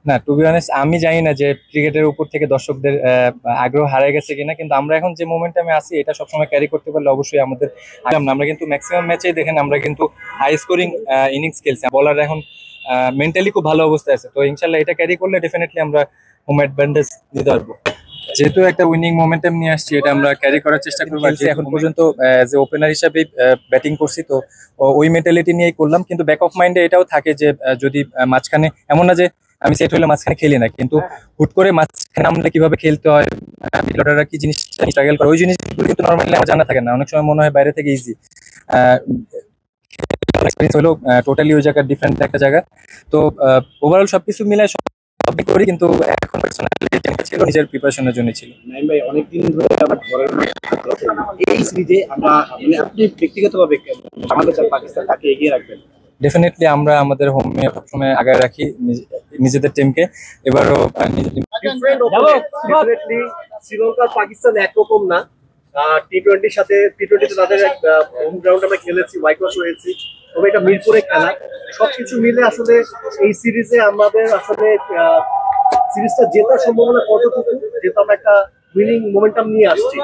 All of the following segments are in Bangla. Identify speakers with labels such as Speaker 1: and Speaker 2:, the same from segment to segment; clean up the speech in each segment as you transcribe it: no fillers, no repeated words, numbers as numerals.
Speaker 1: না, টু বি অনেস্ট আমি জানি না যে ক্রিকেটের উপর থেকে দর্শকদের আগ্রহ হারিয়ে গেছে কিনা, কিন্তু আমরা এখন যে মোমেন্টামে আছি এটা সবসময় ক্যারি করতে পারলে অবশ্যই আমাদের আগাম না। আমরা কিন্তু ম্যাক্সিমাম ম্যাচেই দেখেন আমরা কিন্তু হাই স্কোরিং ইনিংস খেলছি, বলার এখন মেন্টালি খুব ভালো অবস্থায় আছে। তো ইনশাল্লাহ এটা ক্যারি করলে ডেফিনেটলি আমরা হোম অ্যাডভান্টেজ নিতে পারবো। যেহেতু একটা উইনিং মোমেন্টাম নিয়ে আসছি, এটা আমরা ক্যারি করার চেষ্টা করবো। আর যে এখন পর্যন্ত যে ওপেনার হিসাবে ব্যাটিং করছি, তো ওই মেন্টালিটি নিয়েই করলাম। কিন্তু ব্যাক অফ মাইন্ডে এটাও থাকে যে যদি মাঝখানে এমন না যে আমি সেট হলে মাঝখানে খেলি না, কিন্তু হুট করে মাঝখানে নামলে কিভাবে খেলতে হয়, মিডলরা কি জিনিস স্ট্রাগল করে, ওই জিনিসগুলো কিন্তু নর্মালি আমার জানা থাকে না। অনেক সময় মনে হয় বাইরে থেকে ইজি, এক্সপিরিয়েন্স হলো টোটালি ওই জায়গার ডিফারেন্ট একটা জায়গা। তো ওভারঅল সবকিছু মিলাই সবই করি, কিন্তু এখন পার্সোনালি ছিল নিজের প্রিপারেশনের জন্য ছিল।
Speaker 2: নাইম ভাই, অনেকদিন ধরে আমার ঘরের এই সিরিজে আমরা আপনি ব্যক্তিগতভাবে আমাদের পাকিস্তান তাকে এগিয়ে রাখবেন?
Speaker 1: ডেফিনেটলি আমরা আমাদের হোমে সবসময় আগে রাখি নিজেদের টিমকে। এবারও
Speaker 2: ডেফিনেটলি শ্রীলঙ্কার পাকিস্তান একরকম না। টি-20 সাথে টি-20 তে তাদের হোম গ্রাউন্ড আমরা খেলেছি, ওয়াইকস হয়েছি, তবে এটা মিরপুরে খেলা। সবকিছু মিলে আসলে এই সিরিজে আমাদের আসলে সিরিজটা জেতার সম্ভাবনা কতটুকু, যেহেতু আমরা একটা উইনিং মোমেন্টাম নিয়ে আসছি?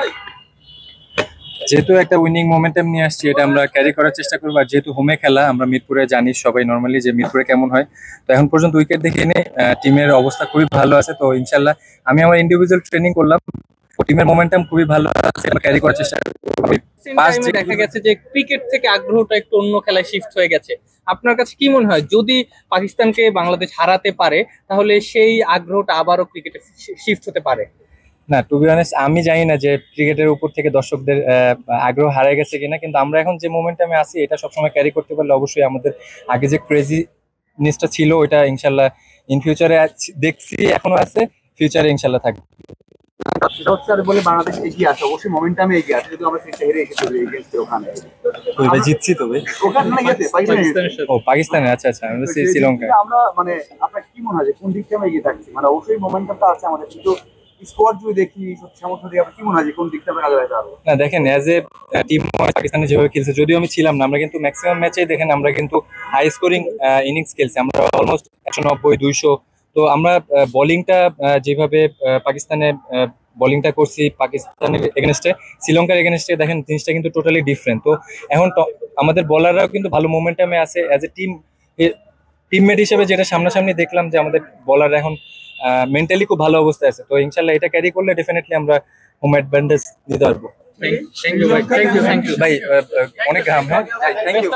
Speaker 1: যেহেতু একটা উইনিং মোমেন্টাম নিয়ে আসছি, এটা আমরা ক্যারি করার চেষ্টা করবো। আর যেহেতু হোমে খেলা, আমরা মিরপুরে জানি সবাই নর্মালি যে মিরপুরে কেমন হয়। তো এখন পর্যন্ত উইকেট দেখে নিয়ে টিমের অবস্থা খুবই ভালো আছে। তো ইনশাল্লাহ আমি আমার ইন্ডিভিজুয়াল ট্রেনিং করলাম, টিমের মোমেন্টাম খুবই ভালো আছে, ক্যারি করার চেষ্টা করবো।
Speaker 3: দেখা গেছে যে ক্রিকেট থেকে আগ্রহটা একটু অন্য খেলায় শিফট হয়ে গেছে। আপনার কাছে কি মনে হয়, যদি পাকিস্তানকে বাংলাদেশ হারাতে পারে তাহলে সেই আগ্রহটা আবারও ক্রিকেটে শিফট হতে পারে?
Speaker 1: না, টু বি অনেস্ট আমি জানি না যে ক্রিকেটের উপর থেকে দর্শকদের আগ্রহ হারিয়ে গেছে কিনা, কিন্তু আমরা এখন যে মোমেন্টামে আছি এটা সবসময় ক্যারি করতে পারলে অবশ্যই আমাদের আগে যে ক্রেজিনেসটা ছিল ওইটা ইনশাল্লাহ ইন ফিউচারে দেখছি এখনো আছে, ফিউচারে ইনশাল্লাহ থাকবে।
Speaker 2: সেটা হচ্ছে আর বলে বাংলাদেশ এগিয়ে আসে, অবশ্যই মোমেন্টামে এগিয়ে আসে, যদি আমরা সিরিজটা হেরে এসেছি এগেইনস্ট ওখানে।
Speaker 1: তো জিতছি তবে
Speaker 2: ওখানে না গেছে
Speaker 1: ও পাকিস্তানে। আচ্ছা আচ্ছা, আমরা শ্রীলঙ্কা।
Speaker 2: আমরা মানে আপনার কি মনে হয় যে কোন দিক থেকে আমরা এগিয়ে থাকছি? মানে অবশ্যই মোমেন্টামটা আছে আমাদের, কিন্তু স্কোয়াড যদি দেখি সামর্থ্য দিয়ে আপনার কি মনে হয় যে কোন দিকটা আমরা আগে যেতে পারবো?
Speaker 1: না দেখেন, অ্যাজ এ টিম পাকিস্তানে যেভাবে খেলছে, যদিও আমি ছিলাম না, আমরা কিন্তু ম্যাক্সিমাম ম্যাচেই দেখেন আমরা কিন্তু হাই স্কোরিং ইনিংস খেলছি, আমরা অলমোস্ট 190-200। তো আমরা বোলিংটা যেভাবে পাকিস্তানে বোলিংটা করছি পাকিস্তানের এগেনস্টে, শ্রীলঙ্কার এগেনস্টে দেখেন জিনিসটা কিন্তু টোটালি ডিফারেন্ট। তো এখন আমাদের বলাররাও কিন্তু ভালো মোমেন্টামে আছে। অ্যাজ এ টিমমেট হিসেবে যেটা সামনাসামনি দেখলাম যে আমাদের বলার এখন মেন্টালি খুব ভালো অবস্থায় আছে। তো ইনশাল্লাহ এটা ক্যারি করলে ডেফিনেটলি আমরা হোম অ্যাডভান্টেজ নিতে পারবো।
Speaker 3: থ্যাংক ইউ ভাই, থ্যাংক ইউ
Speaker 1: ভাই অনেক ঘাম। হ্যাঁ, থ্যাংক ইউ।